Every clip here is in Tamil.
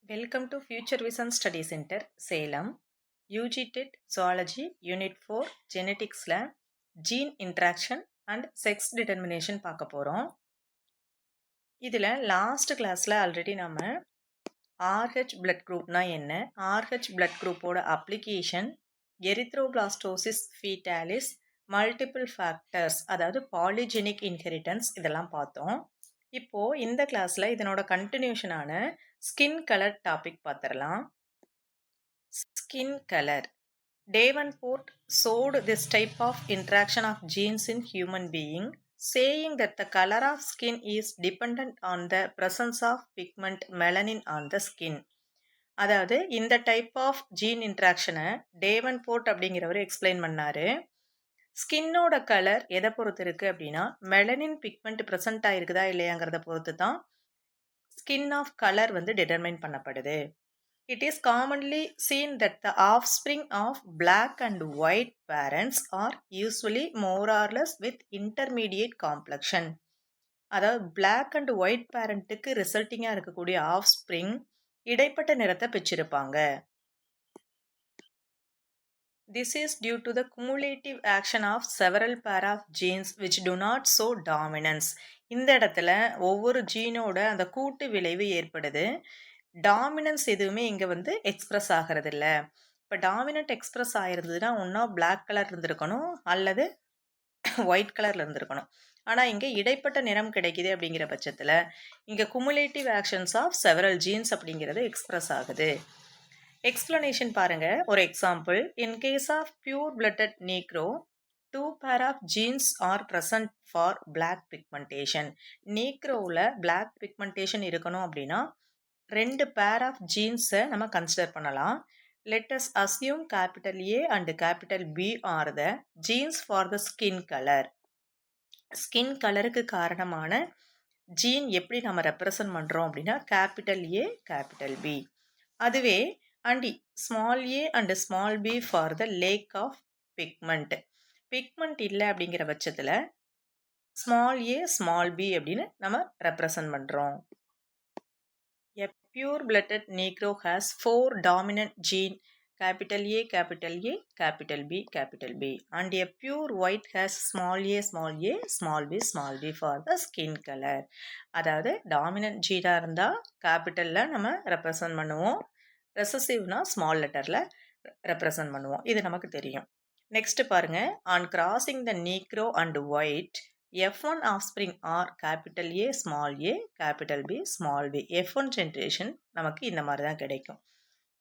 Welcome to Future Vision Study Center, Salem. UG TET Zoology Unit 4 Geneticsல Gene Interaction and Sex Determination பார்க்க போறோம். இதில் லாஸ்ட் கிளாஸில் ஆல்ரெடி நம்ம RH blood groupனா என்ன, RH blood groupோட application, erythroblastosis fetalis, multiple factors அதாவது பாலிஜெனிக் இன்ஹெரிட்டன்ஸ் இதெல்லாம் பார்த்தோம். இப்போ இந்த கிளாஸில் இதனோட கண்டினியூஷனான ஸ்கின் கலர் டாபிக் பார்த்துடலாம். Skin colour. Davenport showed this type of interaction of genes in human being, saying that the color of skin is dependent on the presence of pigment melanin on the skin. அதாவது இந்த டைப் ஆஃப் ஜீன் இன்ட்ராக்ஷனை டேவன்போர்ட் அப்படிங்கிறவர் எக்ஸ்பிளைன் பண்ணாரு. ஸ்கின்னோட கலர் எதை பொறுத்து இருக்குது அப்படின்னா மெலனின் பிக்மெண்ட் ப்ரெசென்ட் ஆகிருக்குதா இல்லையாங்கிறத பொறுத்து தான் ஸ்கின் ஆஃப் கலர் வந்து டிட்டர்மைன் பண்ணப்படுது. It is commonly seen that the offspring of black and white parents are usually more or less with intermediate complexion. அதாவது black and white parentக்கு ரிசல்ட்டிங்காக இருக்கக்கூடிய offspring இடைப்பட்ட நிறத்தை பெற்றிருப்பாங்க. This is due to the cumulative action of several pair of genes which do not show dominance. இந்த இடத்துல ஒவ்வொரு ஜீனோட அந்த கூட்டு விளைவு ஏற்படுது. டாமினன்ஸ் எதுவுமே இங்கே வந்து எக்ஸ்ப்ரெஸ் ஆகிறது இல்லை. இப்போ டாமினன்ட் எக்ஸ்ப்ரெஸ் ஆகிருந்ததுன்னா ஒன்றா பிளாக் கலர் இருந்திருக்கணும் அல்லது ஒயிட் கலரில் இருந்திருக்கணும். ஆனால் இங்கே இடைப்பட்ட நிறம் கிடைக்குது அப்படிங்கிற பட்சத்தில் இங்கே cumulative actions of several genes அப்படிங்கிறது எக்ஸ்ப்ரெஸ் ஆகுது. எக்ஸ்பிளனேஷன் பாருங்க. ஒரு example, in case of pure blooded Negro 2 pair of genes are present for black pigmentation. நீக்ரோவில் black pigmentation இருக்கணும் அப்படின்னா 2 pair of genes-ஐ நம்ம கன்சிடர் பண்ணலாம். Let us assume capital A and capital B are the genes for the skin color. Skin கலருக்கு காரணமான ஜீன் எப்படி நம்ம ரெப்ரசன்ட் பண்ணுறோம் அப்படின்னா கேபிட்டல் A கேபிட்டல் B. அதுவே and small a and small b for the lack of pigment. Pigment இல்லை அப்படிங்கிற பட்சத்தில் ஸ்மால் a ஸ்மால் b அப்படின்னு நம்ம ரெப்ரசன்ட் பண்ணுறோம். A pure blooded negro has 4 dominant gene capital A, capital A, capital B, capital B, and a pure white has small a, small b for the skin color. அதாவது டாமினன்ட் ஜீனாக இருந்தால் கேபிட்டலில் நம்ம ரெப்ரசன்ட் பண்ணுவோம், ரெசசிவ்னா ஸ்மால் லெட்டரில் ரெப்ரசன்ட் பண்ணுவோம். இது நமக்கு தெரியும். நெக்ஸ்ட் பாருங்க, on crossing the Negro and white F1 offspring are capital A, small a, capital B, small b. F1 generation நமக்கு இந்த மாதிரி தான் கிடைக்கும்.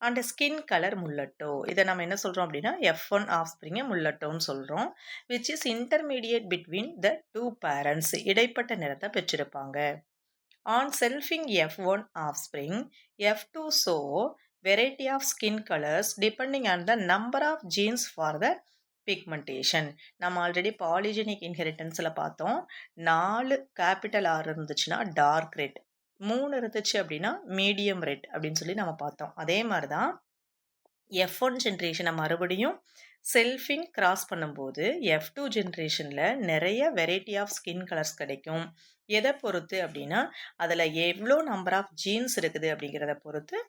அண்ட் ஸ்கின் கலர் முல்லட்டோ, இதை நம்ம என்ன சொல்கிறோம் அப்படின்னா F1 offspring முல்லட்டோன்னு சொல்கிறோம். Which is intermediate between the 2 parents, இடைப்பட்ட நிறத்தை பெற்றிருப்பாங்க. On selfing F1 offspring, F2 show variety of skin colors depending on the number of genes for the pigmentation. நம்ம ஆல்ரெடி பாலிஜெனிக் இன்ஹெரிட்டன்ஸில் பார்த்தோம். 4 கேபிட்டல் ஆர் இருந்துச்சுன்னா டார்க் ரெட், 3 இருந்துச்சு அப்படின்னா மீடியம் ரெட் அப்படின்னு சொல்லி நம்ம பார்த்தோம். அதே மாதிரி தான் F1 ஜென்ரேஷனை மறுபடியும் செல்ஃபிங் கிராஸ் பண்ணும்போது F2 ஜென்ரேஷனில் நிறைய வெரைட்டி ஆஃப் ஸ்கின் கலர்ஸ் கிடைக்கும். எதை பொறுத்து அப்படின்னா அதில் எவ்வளோ நம்பர் ஆஃப் ஜீன்ஸ் இருக்குது அப்படிங்கிறத பொறுத்து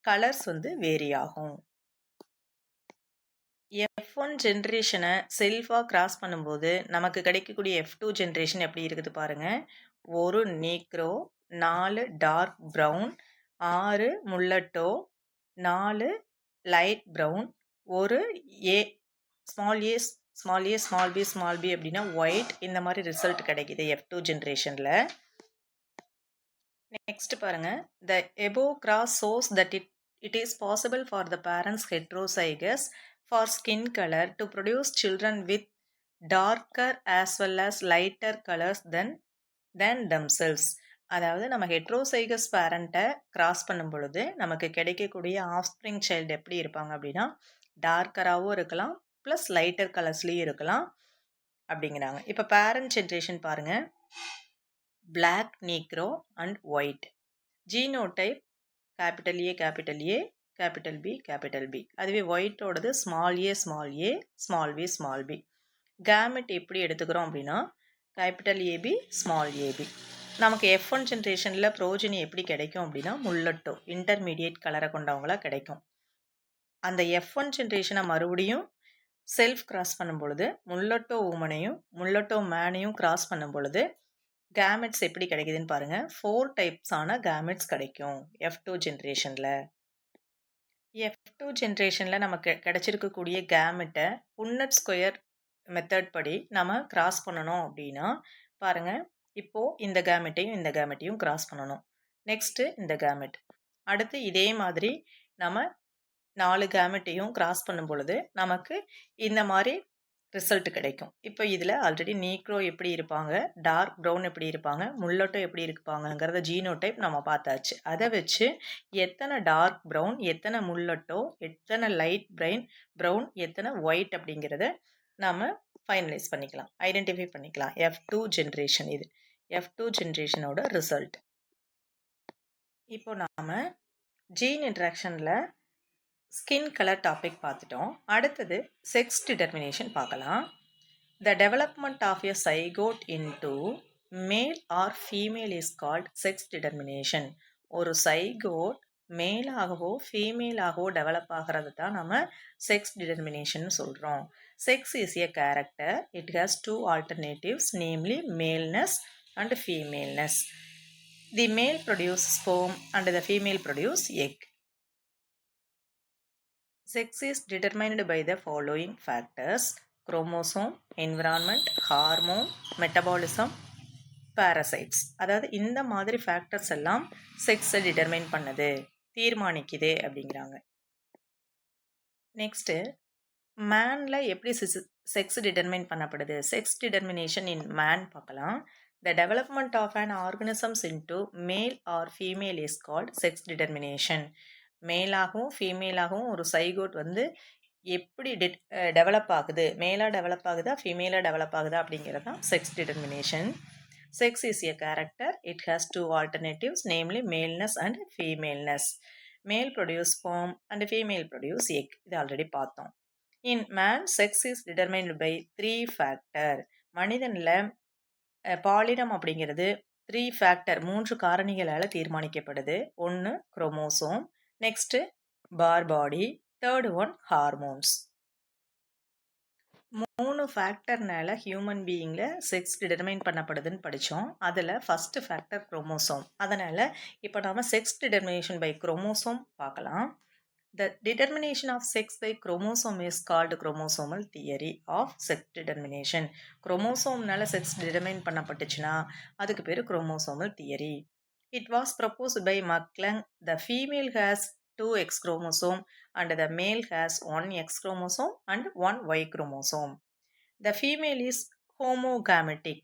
கலர்ஸ் வந்து வேரி ஆகும். F1 ஜென்ரேஷனை செல்ஃபாக கிராஸ் பண்ணும்போது நமக்கு கிடைக்கக்கூடிய F2 ஜென்ரேஷன் எப்படி இருக்குது பாருங்கள். ஒரு negro, 4 dark brown, 6 mulatto, 4 light brown, ஒரு A small A small A small B அப்படின்னா ஒயிட். இந்த மாதிரி ரிசல்ட் கிடைக்குது F2 ஜென்ரேஷனில். நெக்ஸ்ட் பாருங்கள், the above cross shows that it is possible for the parents heterozygous for skin color to produce children with darker as well as lighter colors than themselves. அதாவது நம்ம ஹெட்ரோசைகஸ் பேரண்ட்டை கிராஸ் பண்ணும் பொழுது நமக்கு கிடைக்கக்கூடிய ஆஃப்ஸ்ப்ரிங் சைல்டு எப்படி இருப்பாங்க அப்படின்னா டார்க்கராகவும் இருக்கலாம், ப்ளஸ் லைட்டர் கலர்ஸ்லேயும் இருக்கலாம் அப்படிங்கிறாங்க. இப்போ பேரண்ட் ஜென்ரேஷன் பாருங்கள், black negro and white. Genotype capital A capital B. அதுவே ஒயிட்டோடது small A small B. Gamete எப்படி எடுத்துக்கிறோம் அப்படின்னா கேபிட்டல் ஏபி ஸ்மால் ஏபி. நமக்கு F1 ஜென்ரேஷனில் புரோஜனி எப்படி கிடைக்கும் அப்படின்னா முல்லட்டோ இன்டர்மீடியேட் கலரை கொண்டவங்களா கிடைக்கும். அந்த F1 ஜென்ரேஷனை மறுபடியும் செல்ஃப் கிராஸ் பண்ணும் பொழுது முல்லட்டோ உமனையும் முல்லட்டோ மேனையும் கிராஸ் பண்ணும் பொழுது கேமெட்ஸ் எப்படி கிடைக்குதுன்னு பாருங்க. 4 டைப்ஸான கேமெட்ஸ் கிடைக்கும் F2 ஜென்ரேஷனில். F2 ஜென்ரேஷனில் நமக்கு கிடைச்சிருக்கக்கூடிய கேமெட்டை புன்னட் ஸ்கொயர் மெத்தட் படி நம்ம கிராஸ் பண்ணணும் அப்படின்னா பாருங்க. இப்போ இந்த கேமெட்டையும் கிராஸ் பண்ணணும். நெக்ஸ்ட் இந்த கேமெட். அடுத்து இதே மாதிரி நம்ம 4 கேமெட்டையும் கிராஸ் பண்ணும் பொழுது நமக்கு இந்த மாதிரி ரிசல்ட் கிடைக்கும். இப்போ இதில் ஆல்ரெடி நீக்ரோ எப்படி இருப்பாங்க, டார்க் ப்ரௌன் எப்படி இருப்பாங்க, முல்லட்டோ எப்படி இருப்பாங்கங்கிறத ஜீனோடைப் நம்ம பார்த்தாச்சு. அதை வச்சு எத்தனை டார்க் ப்ரௌன், எத்தனை முல்லட்டோ, எத்தனை லைட் ப்ரௌன், எத்தனை ஒயிட் அப்படிங்கிறத நம்ம ஃபைனலைஸ் பண்ணிக்கலாம், ஐடென்டிஃபை பண்ணிக்கலாம். F2 ஜென்ரேஷன் இது F2 ஜென்ரேஷனோட ரிசல்ட். இப்போ நாம ஜீன் இன்ட்ராக்ஷனில் ஸ்கின் கலர் டாபிக் பார்த்துட்டோம். அடுத்தது செக்ஸ் டிட்டர்மினேஷன் பார்க்கலாம். The development of a zygote into male or female is called sex determination. ஒரு சைகோட் மேலாகவோ ஃபீமேலாகவோ டெவலப் ஆகிறது தான் நம்ம செக்ஸ் டிட்டர்மினேஷன் சொல்கிறோம். Sex is a character. It has 2 alternatives, namely maleness and femaleness. The male produce sperm and the female produce egg. Sex is determined by the following factors: chromosome, environment, hormone, metabolism, parasites. அதாவது இந்த மாதிரி ஃபேக்டர்ஸ் எல்லாம் செக்ஸை டிட்டர்மைன் பண்ணுது, தீர்மானிக்குது அப்படிங்கிறாங்க. நெக்ஸ்ட்டு மேனில் எப்படி செக்ஸ் டிட்டர்மைன் பண்ணப்படுது, செக்ஸ் டிட்டர்மினேஷன் இன் மேன் பார்க்கலாம். The development of an organisms into male or female is called sex determination. மேலாகவும் ஃபீமேலாகவும் ஒரு சைகோட் வந்து எப்படி டெவலப் ஆகுது, மேலாக டெவலப் ஆகுதா ஃபீமேலாக டெவலப் ஆகுதா அப்படிங்கிறது தான் sex determination. Sex is a character. It has 2 alternatives, namely maleness and femaleness. Male produce sperm and female produce egg. இது ஆல்ரெடி பார்த்தோம். In man, sex is determined by 3 factors. மனிதனில் பாலினம் அப்படிங்கிறது 3 ஃபேக்டர் 3 காரணிகளால் தீர்மானிக்கப்படுது. ஒன்று chromosome, next bar body, third one hormones. 3 ஃபேக்டர்னால ஹியூமன் பீயிங்கில் செக்ஸ் டிட்டர்மைன் பண்ணப்படுதுன்னு படித்தோம். அதில் ஃபஸ்ட்டு ஃபேக்டர் குரோமோசோம். அதனால் இப்போ நாம் செக்ஸ் டிட்டர்மினேஷன் பை குரோமோசோம் பார்க்கலாம். The determination of sex by chromosome is called chromosomal theory of sex determination. குரோமோசோம்னால செக்ஸ் டிட்டர்மைன் பண்ணப்பட்டுச்சுன்னா அதுக்கு பேர் chromosomal theory. It was proposed by McClung. The female has 2 X chromosome and the male has 1 X chromosome and 1 Y chromosome. The female is homogametic,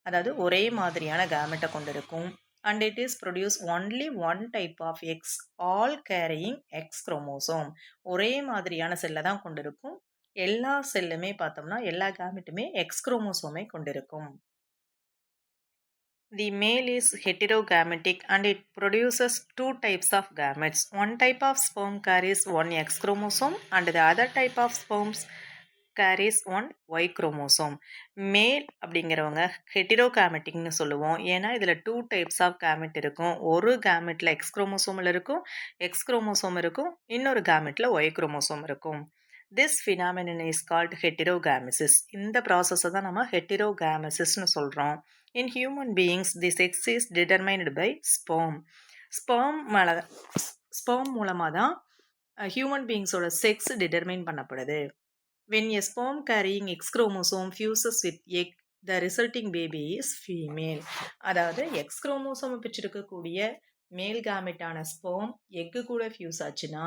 அதாவது ஒரே மாதிரியான கேமெட்டை கொண்டிருக்கும். And it is produced only one type of X, all carrying X chromosome. ஒரே மாதிரியான செல்லை தான் கொண்டிருக்கும். எல்லா செல்லுமே பார்த்தோம்னா எல்லா கேமெட்டுமே X குரோமோசோமை கொண்டிருக்கும். The male is heterogametic and it produces 2 types of gametes. One type of sperm carries 1 X chromosome and the other type of sperms carries 1 Y chromosome. மேல் அப்படிங்கிறவங்க ஹெட்டிரோகாமெட்டிக்னு சொல்லுவோம். ஏன்னா இதில் 2 டைப்ஸ் ஆஃப் கேமெட் இருக்கும். ஒரு கேமெட்டில் X குரோமோசோமில் இருக்கும், X குரோமோசோம் இருக்கும், இன்னொரு கேமெட்டில் Y குரோமோசோம் இருக்கும். This phenomenon is called heterogamesis. இந்த ப்ராசஸை தான் நம்ம ஹெட்டிரோகாமெசிஸ்னு சொல்கிறோம். In human beings the sex is determined by sperm. Sperm மூலமாக தான் ஹியூமன் பீயிங்ஸோட செக்ஸ் டிட்டர்மைன் பண்ணப்படுது. When a sperm carrying X chromosome fuses with egg, the resulting baby is female. அதாவது X குரோமோசோம் பெற்றிருக்கக்கூடிய மேல் கேமெட்டான ஸ்பெர்ம் எக்கு கூட ஃபியூஸ் ஆச்சுன்னா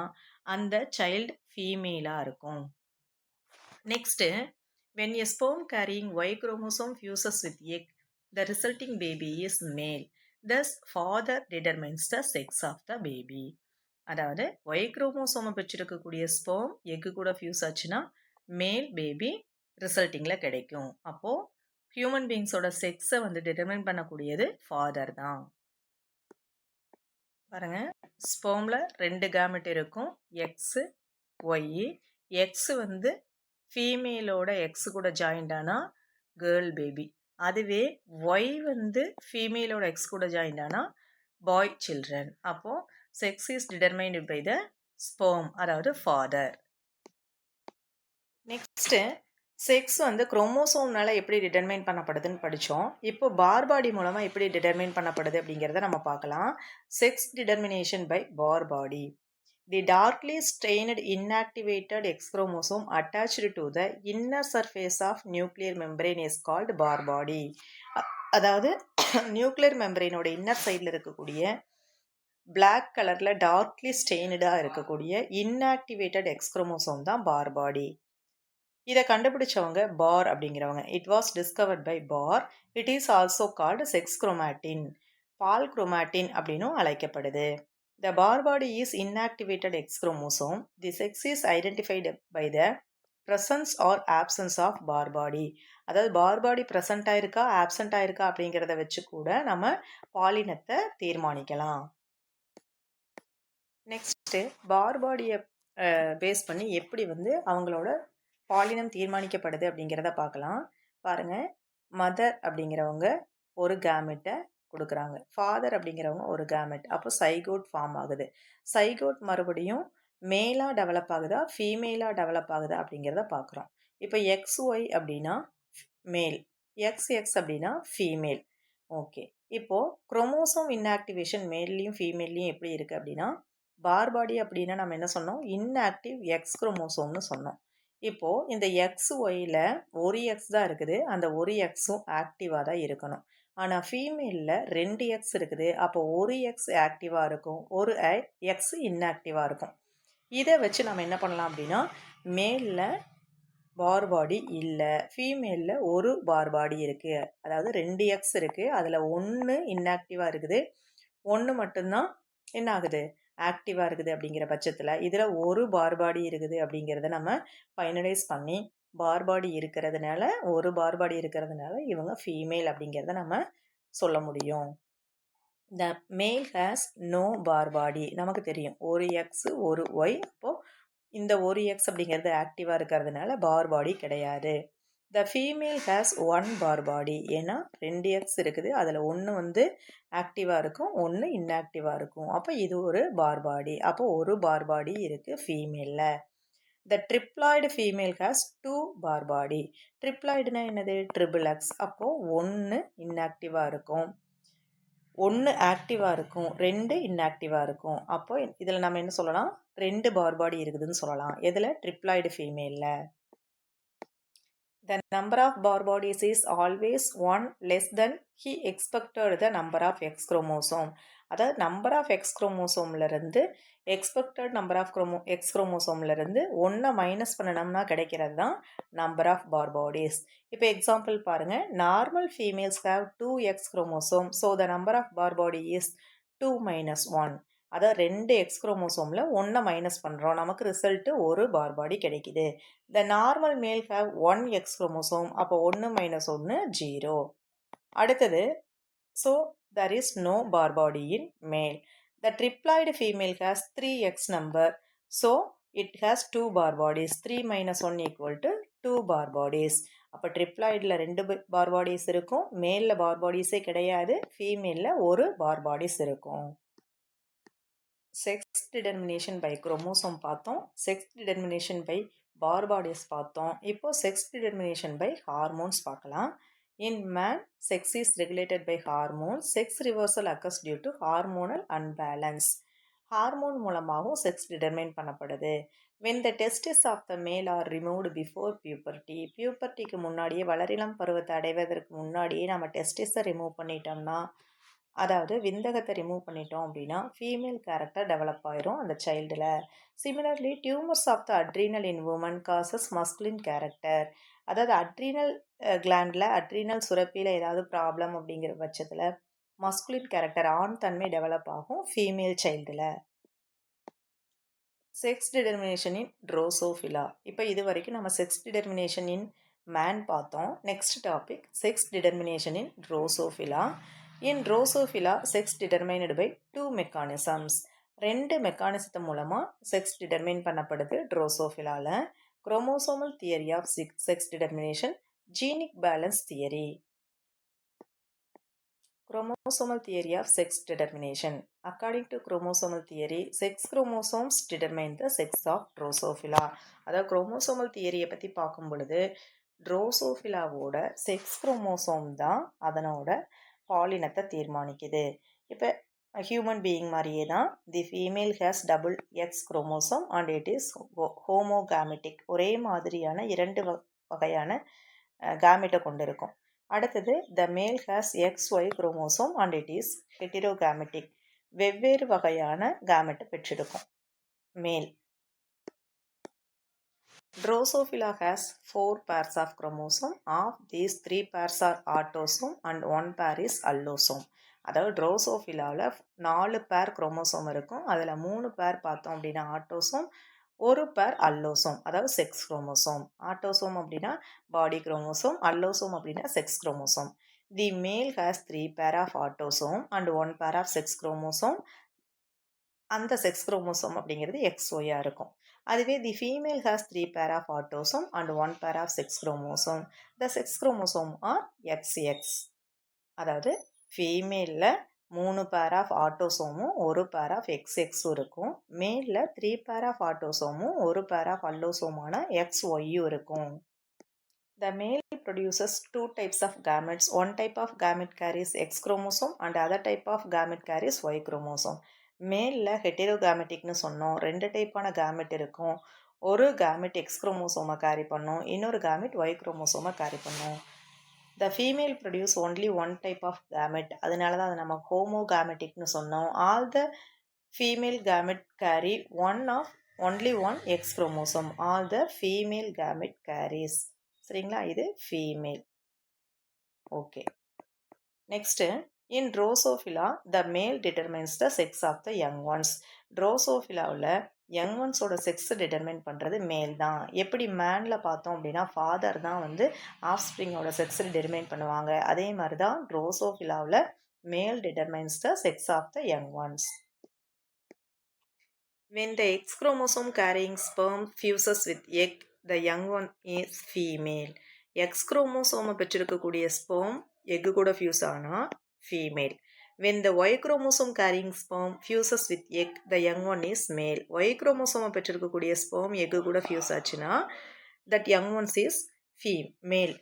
அந்த சைல்டு ஃபீமேலாக இருக்கும். Next when a sperm carrying Y chromosome fuses with egg, the resulting baby is male. Thus, father determines the sex of the baby. அதாவது Y குரோமோசோமை பெற்றிருக்கக்கூடிய ஸ்பெர்ம் எக்கு கூட ஃபியூஸ் ஆச்சுன்னா மேல் பேபி ரிசல்ட்டிங்கில் கிடைக்கும். அப்போது ஹியூமன் பீயிங்ஸோட செக்ஸை வந்து டிட்டர்மைன் பண்ணக்கூடியது ஃபாதர் தான். பாருங்கள், ஸ்பெர்மில் 2 கேமெட் இருக்கும், எக்ஸு ஒய். எக்ஸு வந்து ஃபீமேலோட எக்ஸு கூட ஜாயிண்ட் ஆனால் கேர்ள் பேபி, அதுவே ஒய் வந்து ஃபீமேலோட எக்ஸ் கூட ஜாயின் ஆனால் பாய் சில்ட்ரன். அப்போது sex is determined by the sperm, அதாவது ஃபாதர். நெக்ஸ்ட்டு செக்ஸ் வந்து குரோமோசோம்னால எப்படி டிட்டர்மைன் பண்ணப்படுதுன்னு படித்தோம். இப்போ பார்பாடி மூலமாக எப்படி டிட்டர்மைன் பண்ணப்படுது அப்படிங்கிறத நம்ம பார்க்கலாம். Sex determination by bar body. The darkly stained inactivated X chromosome attached to the inner surface of nuclear membrane is called barbody. அதாவது நியூக்ளியர் மெம்பரேனோட இன்னர் சைடில் இருக்கக்கூடிய பிளாக் கலரில் டார்க்லி ஸ்டெயின்டாக இருக்கக்கூடிய inactivated X chromosome தான் பார்பாடி. இதை கண்டுபிடிச்சவங்க பார் அப்படிங்கிறவங்க. It was discovered by Barr. It is also called sex chromatin, Barr chromatin அப்படின்னும் அழைக்கப்படுது. The bar body is inactivated X chromosome. The sex is identified by the presence or absence of bar body. அதாவது பார் பாடி ப்ரெசண்ட் ஆயிருக்கா ஆப்சண்ட் ஆயிருக்கா அப்படிங்கிறத வச்சு கூட நம்ம பாலினத்தை தீர்மானிக்கலாம். நெக்ஸ்ட்டு பார் பாடியை பேஸ் பண்ணி எப்படி வந்து அவங்களோட பாலினம் தீர்மானிக்கப்படுது அப்படிங்கிறத பார்க்கலாம். பாருங்கள், மதர் அப்படிங்கிறவங்க ஒரு கேமெட்டை கொடுக்குறாங்க, ஃபாதர் அப்படிங்கிறவங்க ஒரு கேமெட். அப்போ சைகோட் ஃபார்ம் ஆகுது. சைகோட் மறுபடியும் மேலாக டெவலப் ஆகுதா ஃபீமேலாக டெவலப் ஆகுதா அப்படிங்கிறத பார்க்குறோம். இப்போ XY அப்படின்னா மேல், XX அப்படின்னா ஃபீமேல். ஓகே, இப்போது குரோமோசோம் இன்ஆக்டிவேஷன் மேல்லையும் ஃபீமேல்லையும் எப்படி இருக்குது அப்படின்னா, பார்பாடி அப்படின்னா நம்ம என்ன சொன்னோம், இன்ஆக்டிவ் எக்ஸ் குரோமோசோம்னு சொன்னோம். இப்போது இந்த XYயில் ஒரு எக்ஸ் தான் இருக்குது, அந்த ஒரு எக்ஸும் ஆக்டிவாக தான் இருக்கணும். ஆனால் ஃபீமேலில் 2 எக்ஸ் இருக்குது, அப்போ ஒரு எக்ஸ் ஆக்டிவாக இருக்கும், ஒரு எக்ஸ் இன்ஆக்டிவாக இருக்கும். இதை வச்சு நம்ம என்ன பண்ணலாம் அப்படின்னா, மேலில் பார்பாடி இல்லை, ஃபீமேலில் ஒரு பார்பாடி இருக்குது, அதாவது 2 எக்ஸ் இருக்குது, அதில் 1 இன்ஆக்டிவாக இருக்குது, 1 மட்டும்தான் என்ன ஆகுது, ஆக்டிவாக இருக்குது. அப்படிங்கிற பட்சத்தில் இதில் ஒரு பார்பாடி இருக்குது அப்படிங்கிறத நம்ம ஃபைனலைஸ் பண்ணி பார்பாடி இருக்கிறதுனால, ஒரு பார்பாடி இருக்கிறதுனால இவங்க ஃபீமேல் அப்படிங்கிறத நம்ம சொல்ல முடியும். த மேல் ஹேஸ் நோ பார்பாடி. நமக்கு தெரியும் ஒரு எக்ஸ் ஒரு ஒய், அப்போது இந்த ஒரு எக்ஸ் அப்படிங்கிறது ஆக்டிவாக இருக்கிறதுனால பார்பாடி கிடையாது. The female has 1 பார்பாடி. ஏன்னா 2 எக்ஸ் இருக்குது, அதில் 1 வந்து ஆக்டிவாக இருக்கும், 1 இன்ஆக்டிவாக இருக்கும். அப்போ இது ஒரு பார்பாடி. அப்போ ஒரு பார்பாடி இருக்குது ஃபீமேலில். த ட்ரிப்ளாய்டு ஃபீமேல் ஹேஸ் 2 பார்பாடி. ட்ரிப்ளாய்டுனா என்னது, ட்ரிபிள் எக்ஸ். அப்போது 1 இன்ஆக்டிவாக இருக்கும், 1 ஆக்டிவாக இருக்கும், 2 இன்ஆக்டிவாக இருக்கும். அப்போ இதில் நம்ம என்ன சொல்லலாம், 2 பார்பாடி இருக்குதுன்னு சொல்லலாம். எதில், triploid ஃபீமேலில். The number of bar bodies is always 1 less than he expected the number of X chromosome. அதாவது நம்பர் ஆஃப் எக்ஸ் குரோமோசோம்லேருந்து எக்ஸ்பெக்டட் நம்பர் ஆஃப் எக்ஸ் குரோமோசோம்லேருந்து 1 மைனஸ் பண்ணணும்னா கிடைக்கிறது தான் நம்பர் ஆஃப் பார் பாடிஸ். இப்போ எக்ஸாம்பிள் பாருங்கள், normal females have 2 X chromosome, so the number of bar body is 2 minus 1. அதாவது 2 எக்ஸ் குரோமோசோமில் 1 மைனஸ் பண்ணுறோம், நமக்கு ரிசல்ட்டு ஒரு பார்பாடி கிடைக்குது. த நார்மல் மேல் ஹேவ் 1 எக்ஸ் குரோமோசோம், அப்போ 1 மைனஸ் 1 0. அடுத்தது, so there is no bar body in male. The triploid female has 3 X number, so it has 2 bar bodies. 3 minus 1 equal to 2 bar bodies. அப்போ ட்ரிப்ளாய்டில் 2 பார் பாடிஸ் இருக்கும், மேலில் பார் பாடிஸே கிடையாது, ஃபீமேலில் ஒரு பார் பாடிஸ் இருக்கும். செக்ஸ் டிட்டர்மினேஷன் பை குரோமோசோம் பார்த்தோம், sex determination by Barr bodies பார்த்தோம். இப்போ செக்ஸ் டிட்டர்மினேஷன் பை ஹார்மோன்ஸ் பார்க்கலாம். In man, sex is regulated by hormones. Sex reversal occurs due to hormonal unbalance. Hormone மூலமாகவும் செக்ஸ் டிட்டர்மைன் பண்ணப்படுது. when the testes of the male are removed before puberty, பியூபர்ட்டிக்கு முன்னாடியே, வளரிளம் பருவத்தை அடைவதற்கு முன்னாடியே நம்ம டெஸ்டிஸை ரிமூவ் பண்ணிட்டோம்னா, அதாவது விந்தகத்தை ரிமூவ் பண்ணிட்டோம் அப்படின்னா ஃபீமேல் கேரக்டர் டெவலப் ஆயிரும் அந்த சைல்டில். Similarly tumours of the adrenal in woman causes masculine character. அதாவது அட்ரீனல் கிளாண்டில், அட்ரீனல் சுரப்பியில் ஏதாவது ப்ராப்ளம் அப்படிங்கிற பட்சத்தில் மஸ்குலின் கேரக்டர், ஆண் தன்மை டெவலப் ஆகும் ஃபீமேல் சைல்டில். Sex determination in Drosophila. இப்போ இது வரைக்கும் நம்ம செக்ஸ் டிட்டர்மினேஷன் இன் மேன் பார்த்தோம். Next topic sex determination in Drosophila. In Drosophila sex determined by 2 mechanisms. 2 மெக்கானிசத்து மூலமாக செக்ஸ் டிட்டர்மைன் பண்ணப்படுது ட்ரோசோஃபிலாவில். Chromosomal theory of sex determination, genic balance theory. Chromosomal theory of sex determination. According to chromosomal theory, sex chromosomes determine the sex of Drosophila. அதாவது chromosomal theory பற்றி பார்க்கும் பொழுது ட்ரோசோஃபிலாவோட செக்ஸ் குரோமோசோம் தான் அதனோட பாலினத்தை தீர்மானிக்குது. இப்போ ஹியூமன் பீயிங் மாதிரியே தான் the female has double X chromosome and it is homogametic. ஒரே மாதிரியான இரண்டு வகையான கேமெட்டை கொண்டு இருக்கும். அடுத்தது the male has XY chromosome and it is heterogametic. வெவ்வேறு வகையான கேமெட்டை பெற்றிருக்கும் மேல். Drosophila has 4 pairs of chromosome. Of these 3 pairs are autosome and 1 pair is allosome. அதாவது ட்ரோசோஃபிலாவில் 4 பேர் குரோமோசோம் இருக்கும். அதில் 3 பேர் பார்த்தோம் அப்படின்னா ஆட்டோசோம், ஒரு பேர் அல்லோசோம், அதாவது செக்ஸ் குரோமோசோம். ஆட்டோசோம் அப்படின்னா பாடி குரோமோசோம், அல்லோசோம் அப்படின்னா செக்ஸ் குரோமோசோம். தி மேல் has 3 pair of autosome and 1 pair of sex chromosome. அந்த செக்ஸ் குரோமோசோம் அப்படிங்கிறது XYயாக இருக்கும். அதுவே தி female has 3 pair of autosome and 1 pair of sex chromosome. The sex chromosome are XX. அதாவது ஃபீமேலில் 3 பேர் ஆஃப் ஆட்டோசோமும் ஒரு பேர் ஆஃப் XX இருக்கும். மேலில் 3 பேர் ஆஃப் ஆட்டோசோமும் ஒரு பேர் ஆஃப் அல்லோசோமான XYயும் இருக்கும். The male produces 2 types of gametes. One type of gamete carries X chromosome and other type of gamete carries Y chromosome. மேலில் ஹெட்டிரோகாமெட்டிக்னு சொன்னோம். 2 டைப்பான கேமெட் இருக்கும். ஒரு கேமெட் எக்ஸ் குரோமோசோமை கேரி பண்ணும், இன்னொரு கேமெட் ஒய் குரோமோசோமை கேரி பண்ணும். The female produce only 1 type of gamete. அதனால தான் அதை நம்ம ஹோமோகாமெட்டிக்னு சொன்னோம். All the female gamete carry only one X chromosome. All the female gamete carries. சரிங்களா, இது female. Okay, next in Drosophila the male determines the sex of the young ones. ட்ரோசோஃபிலாவில் யங் ஒன்ஸோட செக்ஸ் டிட்டர்மைன் பண்ணுறது மேல் தான். எப்படி மேனில் பார்த்தோம் அப்படின்னா ஃபாதர் தான் வந்து ஆஃப் ஸ்ப்ரிங்கோட செக்ஸ் டிட்டர்மைன் பண்ணுவாங்க. அதே மாதிரி தான் ட்ரோசோஃபிலாவில் male determines the sex of the young ones. When the X chromosome carrying sperm fuses with egg, the young one is female. X chromosome பெற்றிருக்கக்கூடிய sperm எக்கு கூட ஃபியூஸ் ஆனால் female. When the Y chromosome carrying sperm fuses with egg, the young one is male. Y chromosome பெற்றிருக்கக்கூடிய sperm எக்கு கூட ஃபியூஸ் ஆச்சுன்னா that young one is female.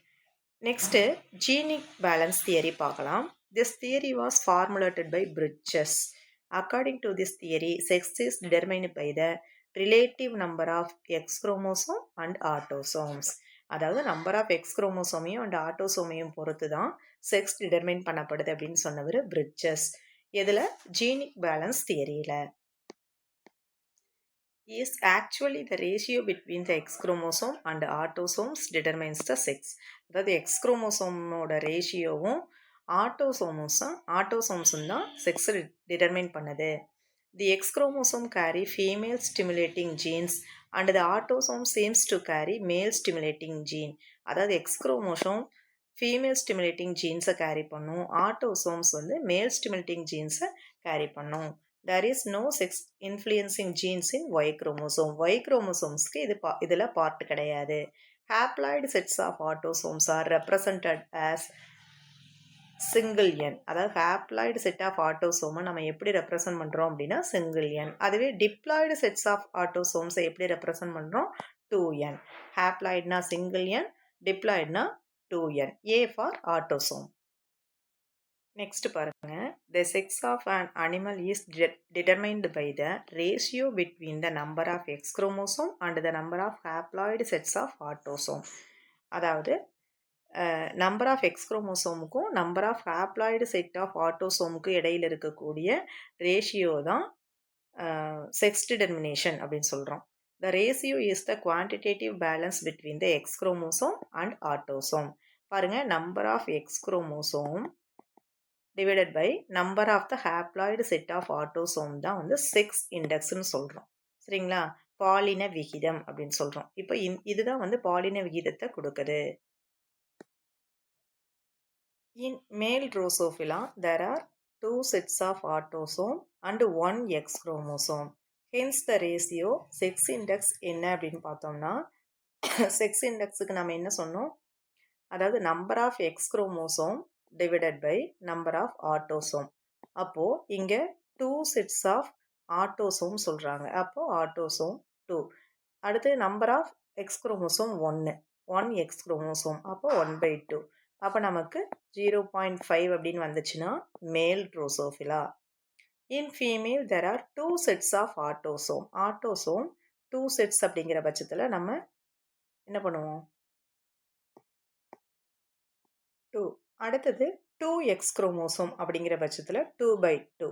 Next genic balance theory பார்க்கலாம். This theory was formulated by Bridges. According to this theory, sex is determined by the relative number of X chromosome and autosomes. அதாவது நம்பர் ஆஃப் எக்ஸ் குரோமோசோமையும் அண்ட் ஆட்டோசோமையும் பொறுத்து தான் செக்ஸ் டிட்டர்மைன் பண்ணப்படுது அப்படின்னு சொன்னவர் பிரிட்ஜஸ். இதில் ஜீனிக் பேலன்ஸ் தியரியில் is actually the ratio between the X chromosome and autosomes determines the sex. அதாவது எக்ஸ் குரோமோசோமோட ரேஷியோவும் ஆட்டோசோம்ஸும் தான் செக்ஸை டிட்டர்மைன் பண்ணுது. The X chromosome carry female stimulating genes and the autosome seems to carry male stimulating gene. அதாவது எக்ஸ் குரோமோசோம் ஃபீமேல் ஸ்டிமுலேட்டிங் ஜீன்ஸை கேரி பண்ணும், ஆட்டோசோம்ஸ் வந்து மேல் ஸ்டிமுலேட்டிங் ஜீன்ஸை கேரி பண்ணும். There is no sex influencing genes in Y chromosome. Y chromosomeஸ்க்கு இதில் பார்ட் கிடையாது. Haploid sets of autosomes are represented as single N. அதாவது ஹேப்ளாய்டு செட் ஆஃப் ஆட்டோசோமை நம்ம எப்படி ரெப்ரசன்ட் பண்ணுறோம் அப்படின்னா சிங்கிள் என். அதுவே டிப்ளாய்டு செட்ஸ் ஆஃப் ஆட்டோசோம்ஸை எப்படி ரெப்ரசன்ட் பண்ணுறோம் 2n. ஹேப்ளாய்டுனா சிங்கிள் என், டிப்ளாய்டுனா 2n. A for autosome. Next பாருங்க, the sex of an animal is determined by the ratio between the number of X chromosome and the number of haploid sets of autosome. அதாவது நம்பர் ஆஃப் எக்ஸ் குரோமோசோமுக்கும் number of haploid set of ஆட்டோசோமுக்கும் இடையில் இருக்கக்கூடிய ரேஷியோ தான் செக்ஸ் டிட்டர்மினேஷன் அப்படின்னு சொல்கிறோம். The ratio is the quantitative balance between the X chromosome and autosome. பாருங்கள், number of X chromosome divided by number of the haploid set of autosome தான் வந்து செக்ஸ் இண்டெக்ஸ்ன்னு சொல்கிறோம். சரிங்களா, பாலின விகிதம் அப்படின்னு சொல்கிறோம். இப்போ இதுதான் வந்து பாலின விகிதத்தை கொடுக்குது. In male Drosophila, there are 2 sets of autosome and 1 X chromosome. Hence the ratio sex index என்ன அப்படின்னு பார்த்தோம்னா செக்ஸ் இண்டெக்ஸுக்கு நம்ம என்ன சொன்னோம், அதாவது number of X chromosome divided by number of autosome. அப்போ இங்க 2 sets of autosome சொல்றாங்க. அப்போ autosome 2. அடுத்து number of X chromosome 1 X chromosome. அப்போ 1/2. அப்போ நமக்கு 0.5 அப்படின்னு வந்துச்சுன்னா male Drosophila. In female there are 2 sets of autosome. Autosome 2 sets அப்படிங்கிற பட்சத்தில் நம்ம என்ன பண்ணுவோம்? 2. அடுத்தது 2X chromosome அப்படிங்கிற பட்சத்தில் 2/2.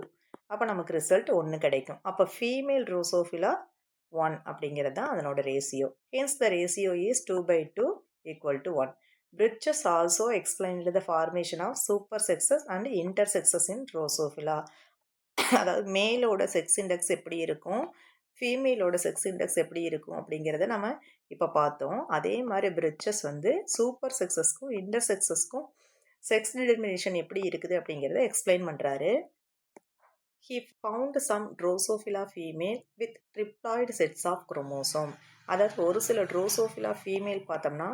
அப்போ நமக்கு ரிசல்ட் 1 கிடைக்கும். அப்போ ஃபீமேல் ட்ரோசோஃபிலா 1 அப்படிங்கிறது தான் அதனோட ratio. Hence the ratio is 2/2 equal to 1. Bridges also explained the formation of supersexes and intersexes in Drosophila. அதாவது மேலோட செக்ஸ் இண்டெக்ஸ் எப்படி இருக்கும், ஃபீமேலோட செக்ஸ் இண்டெக்ஸ் எப்படி இருக்கும் அப்படிங்கிறத நம்ம இப்போ பார்த்தோம். அதே மாதிரி பிரிட்ஜஸ் வந்து சூப்பர் செக்ஸஸ்க்கும் இன்டர்செக்ஸஸ்க்கும் செக்ஸ் டிட்டர்மினேஷன் எப்படி இருக்குது அப்படிங்கிறத எக்ஸ்பிளைன் பண்ணுறாரு. He found some Drosophila female with triploid sets of chromosome. அதாவது ஒரு சில Drosophila female பார்த்தோம்னா